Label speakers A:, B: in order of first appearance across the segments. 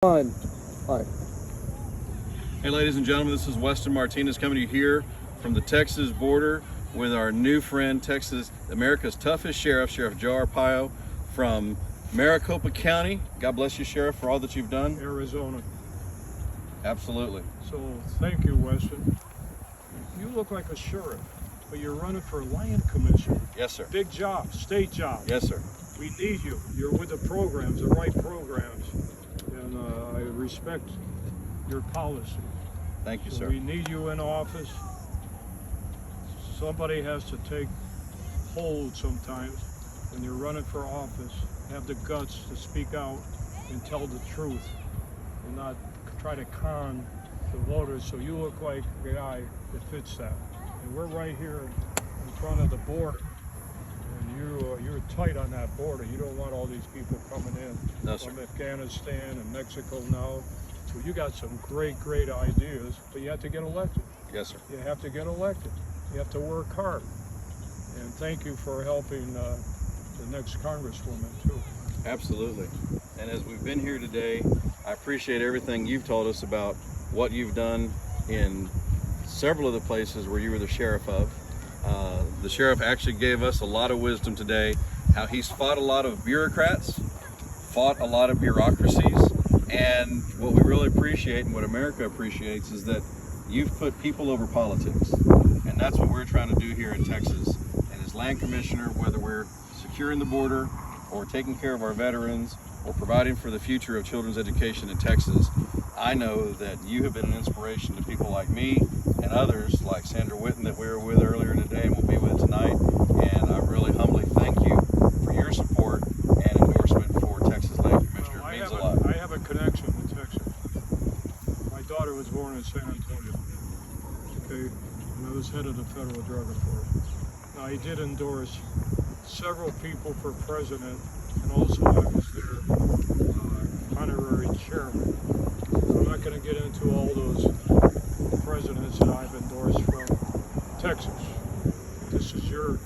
A: On. Hi.
B: Hey ladies and gentlemen, this is Weston Martinez coming to you here from the Texas border with our new friend, Texas, America's toughest sheriff, Sheriff Joe Arpaio from Maricopa County. God bless you, Sheriff, for all that you've done.
C: Arizona.
B: Absolutely.
C: So thank you, Weston. You look like a sheriff, but you're running for land commission.
B: Yes, sir.
C: Big job, state job.
B: Yes, sir.
C: We need you. You're with the programs, the right programs, and I respect your policy.
B: Thank you,
C: So
B: sir.
C: we need you in office. Somebody has to take hold sometimes when you're running for office. Have the guts to speak out and tell the truth and not try to con the voters. So you look like a guy that fits that. And we're right here in front of the border. And you're tight on that border. You don't want all these people coming in from Afghanistan and Mexico now. So you got some great ideas, but you have to get elected.
B: Yes, sir.
C: You have to get elected. You have to work hard. And thank you for helping the next congresswoman too.
B: Absolutely. And as we've been here today, I appreciate everything you've told us about what you've done in several of the places where you were the sheriff of. The sheriff actually gave us a lot of wisdom today, how he's fought a lot of bureaucrats, fought a lot of bureaucracies, and what we really appreciate and what America appreciates is that you've put people over politics. And that's what we're trying to do here in Texas. And as land commissioner, whether we're securing the border or taking care of our veterans or providing for the future of children's education in Texas, I know that you have been an inspiration to people like me and others like Sandra Witten that we were with earlier today and will be with tonight. And I really humbly thank you for your support and endorsement for Texas Land Commissioner. It means a lot.
C: I have a connection with Texas. My daughter was born in San Antonio. Okay, and I was head of the federal drug enforcement. Now I did endorse several people for president, and also I was their honorary chairman. I'm not going to get into all those presidents that I've endorsed from Texas. This is your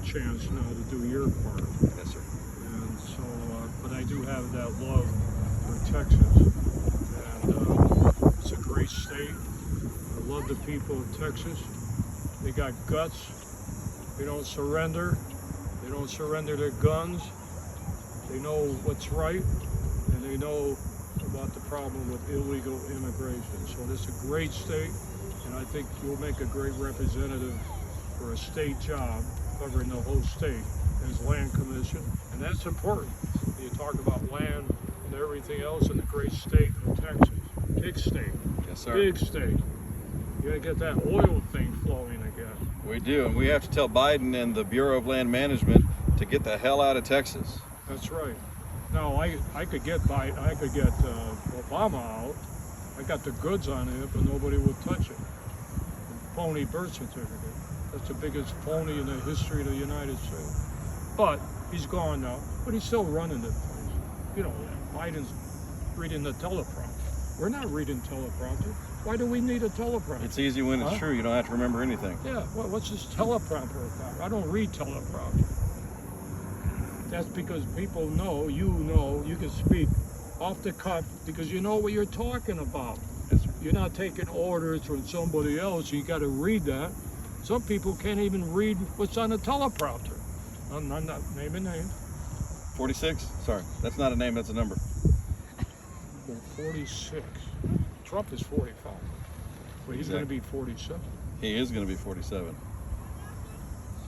C: chance now to do your part.
B: Yes, sir.
C: And so, but I do have that love for Texas, and it's a great state. I love the people of Texas. They got guts. They don't surrender. They don't surrender their guns. They know what's right, and they know about the problem with illegal immigration. So this is a great state, and I think you'll make a great representative for a state job covering the whole state as land commission, and that's important. You talk about land and everything else in the great state of Texas. Big state.
B: Yes, sir.
C: Big state. You gotta get that oil thing flowing again.
B: We do, and we have to tell Biden and the Bureau of Land Management to get the hell out of Texas.
C: That's right. Now I could get Obama out. I got the goods on it, but nobody will touch it. Phony birth certificate. That's the biggest phony in the history of the United States. But he's gone now. But he's still running the place. You know, Biden's reading the teleprompter. We're not reading teleprompter. Why do we need a teleprompter?
B: It's easy when it's true. You don't have to remember anything.
C: Yeah, what's this teleprompter about? I don't read teleprompter. That's because people know, you can speak off the cuff because you know what you're talking about.
B: Yes, sir.
C: You're not taking orders from somebody else. You got to read that. Some people can't even read what's on the teleprompter. I'm not naming names.
B: 46? Sorry, that's not a name, that's a number.
C: 46. Trump is 45. But he's going to be 47.
B: He is going to be 47.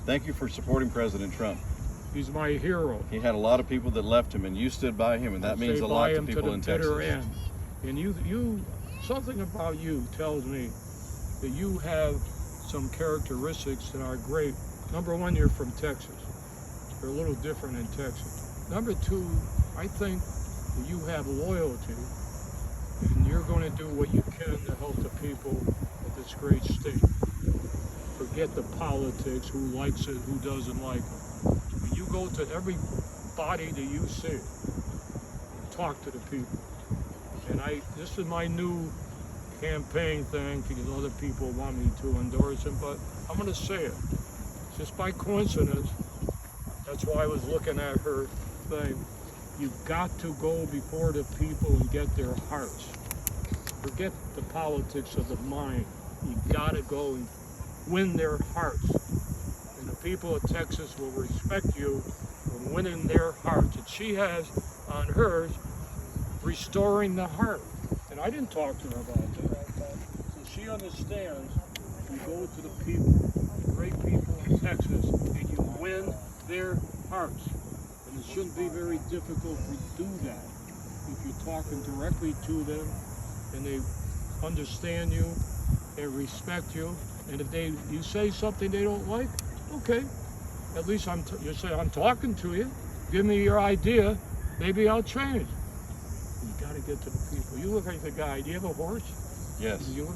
B: Thank you for supporting President Trump.
C: He's my hero.
B: He had a lot of people that left him, and you stood by him, and that means a lot to people in Texas.
C: End. And you, something about you tells me that you have some characteristics that are great. Number one, you're from Texas. You're a little different in Texas. Number two, I think that you have loyalty, and you're going to do what you can to help the people of this great state. Forget the politics, who likes it, who doesn't like it. You go to every body that you see, talk to the people. And this is my new campaign thing because other people want me to endorse him, but I'm going to say it. Just by coincidence, that's why I was looking at her thing. You've got to go before the people and get their hearts. Forget the politics of the mind. You've got to go and win their hearts. And the people of Texas will respect you for winning their hearts. And she has on hers restoring the heart. And I didn't talk to her about that. So she understands you go to the people, the great people in Texas, and you win their hearts. And it shouldn't be very difficult to do that if you're talking directly to them and they understand you and respect you. And if you say something they don't like, okay, at least you say, I'm talking to you. Give me your idea. Maybe I'll change. You got to get to the people. You look like the guy. Do you have a horse?
B: Yes.
C: You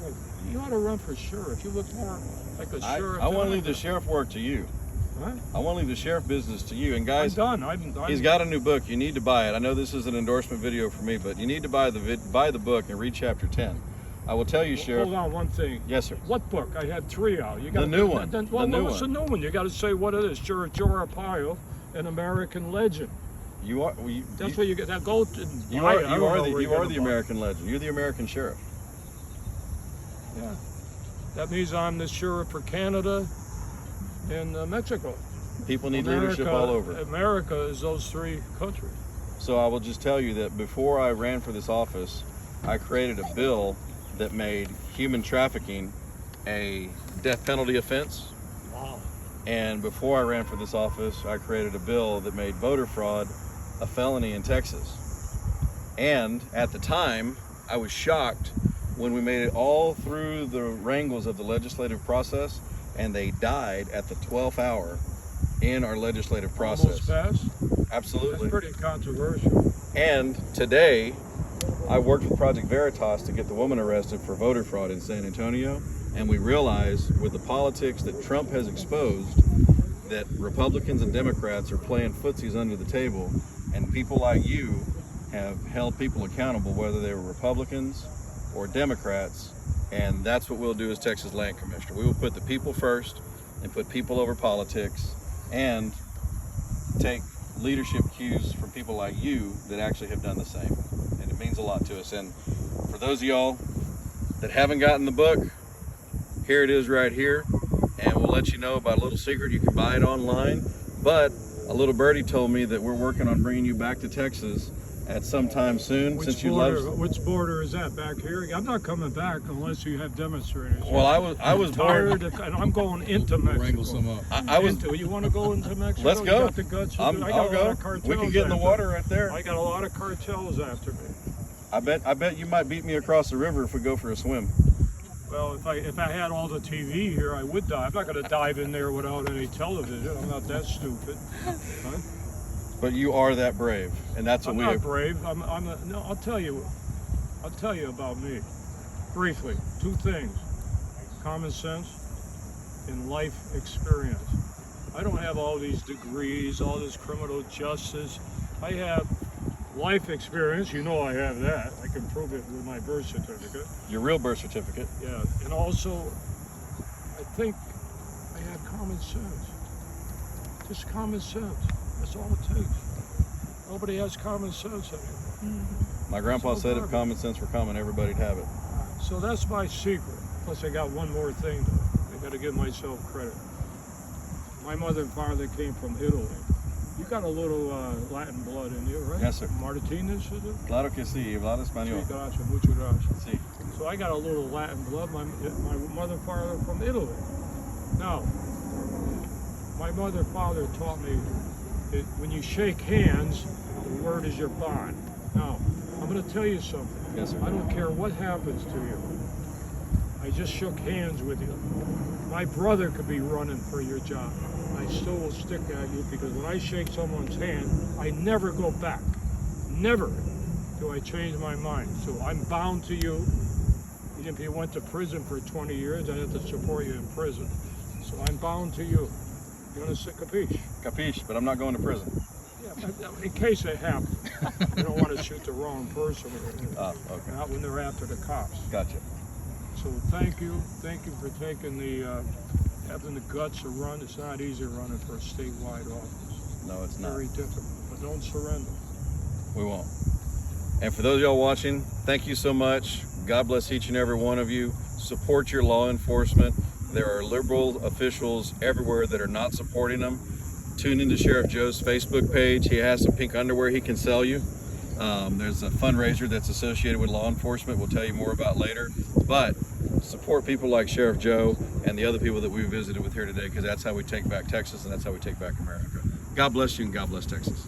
C: ought to run for sheriff. You look more like a sheriff.
B: I want to leave the sheriff work to you.
C: Huh?
B: I want to leave the sheriff business to you. And guys,
C: I'm done.
B: he's got a new book. You need to buy it. I know this is an endorsement video for me, but you need to buy the book and read chapter 10. I will tell you, Sheriff.
C: Hold on one thing.
B: Yes, sir.
C: What book? I had 3 out. You got
B: The new one.
C: Well,
B: The new
C: what's the
B: one.
C: new one? You got to say what it is. Joe Arpaio, an American legend.
B: You are.
C: That's what you get. That go to.
B: You are the American legend. You're the American sheriff.
C: Yeah. That means I'm the sheriff for Canada and Mexico.
B: People need leadership all over.
C: America is those 3 countries.
B: So I will just tell you that before I ran for this office, I created a bill that made human trafficking a death penalty offense.
C: Wow.
B: And before I ran for this office, I created a bill that made voter fraud a felony in Texas. And at the time, I was shocked when we made it all through the wrangles of the legislative process, and they died at the 12th hour in our legislative process.
C: Almost passed?
B: Absolutely.
C: That's pretty controversial.
B: And today, I worked with Project Veritas to get the woman arrested for voter fraud in San Antonio, and we realized with the politics that Trump has exposed that Republicans and Democrats are playing footsies under the table, and people like you have held people accountable, whether they were Republicans or Democrats, and that's what we'll do as Texas Land Commissioner. We will put the people first and put people over politics and take leadership cues from people like you that actually have done the same. And it means a lot to us. And for those of y'all that haven't gotten the book, here it is right here. And we'll let you know about a little secret. You can buy it online. But a little birdie told me that we're working on bringing you back to Texas at some time soon.
C: Which border is that back here? I'm not coming back unless you have demonstrators.
B: Well, I was
C: tired
B: born.
C: and I'm going into Mexico.
A: Wrangle some up.
C: You want to go into Mexico?
B: Let's go.
C: You got the guts to do it? I got
B: I'll
C: a lot
B: go.
C: of cartels
B: We can get in the
C: after
B: water
C: me.
B: right there.
C: I got a lot of cartels after me.
B: I bet you might beat me across the river if we go for a swim.
C: Well, if I had all the TV here, I would dive. I'm not going to dive in there without any television. I'm not that stupid. Huh?
B: But you are that brave, and that's what
C: I'm
B: we
C: not
B: have.
C: brave. No, I'll tell you about me. Briefly, 2 things: common sense and life experience. I don't have all these degrees, all this criminal justice. I have life experience. You know I have that. I can prove it with my birth certificate.
B: Your real birth certificate.
C: Yeah, and also, I think I have common sense. Just common sense. That's all it takes. Nobody has common sense anymore.
B: My grandpa
C: So
B: said if
C: perfect.
B: common sense were common, everybody'd have it.
C: So that's my secret. Plus I got one more thing though. I got to give myself credit. My mother and father came from Italy. You got a little Latin blood in you, right?
B: Yes, sir.
C: Martinez, is it?
B: Claro que sí, hablar
C: Sí,
B: español.
C: gracias, muchas gracias.
B: Sí.
C: So I got a little Latin blood. My mother and father are from Italy. Now, my mother and father taught me that when you shake hands, the word is your bond. Now, I'm going to tell you something.
B: Yes, sir.
C: I don't care what happens to you. I just shook hands with you. My brother could be running for your job. I still will stick at you because when I shake someone's hand, I never go back. Never do I change my mind. So I'm bound to you. Even if you went to prison for 20 years, I have to support you in prison. So I'm bound to you. You understand? Capiche?
B: Capiche, but I'm not going to prison.
C: Yeah, but in case it happens. You don't want to shoot the wrong person.
B: Okay.
C: Not when they're after the cops.
B: Gotcha.
C: So thank you for taking having the guts to run. It's not easy running for a statewide office.
B: No, it's not.
C: Very difficult, but don't surrender.
B: We won't. And for those of y'all watching, thank you so much. God bless each and every one of you. Support your law enforcement. There are liberal officials everywhere that are not supporting them. Tune into Sheriff Joe's Facebook page. He has some pink underwear he can sell you. There's a fundraiser that's associated with law enforcement we'll tell you more about later. But support people like Sheriff Joe and the other people that we visited with here today, because that's how we take back Texas and that's how we take back America. God bless you and God bless Texas.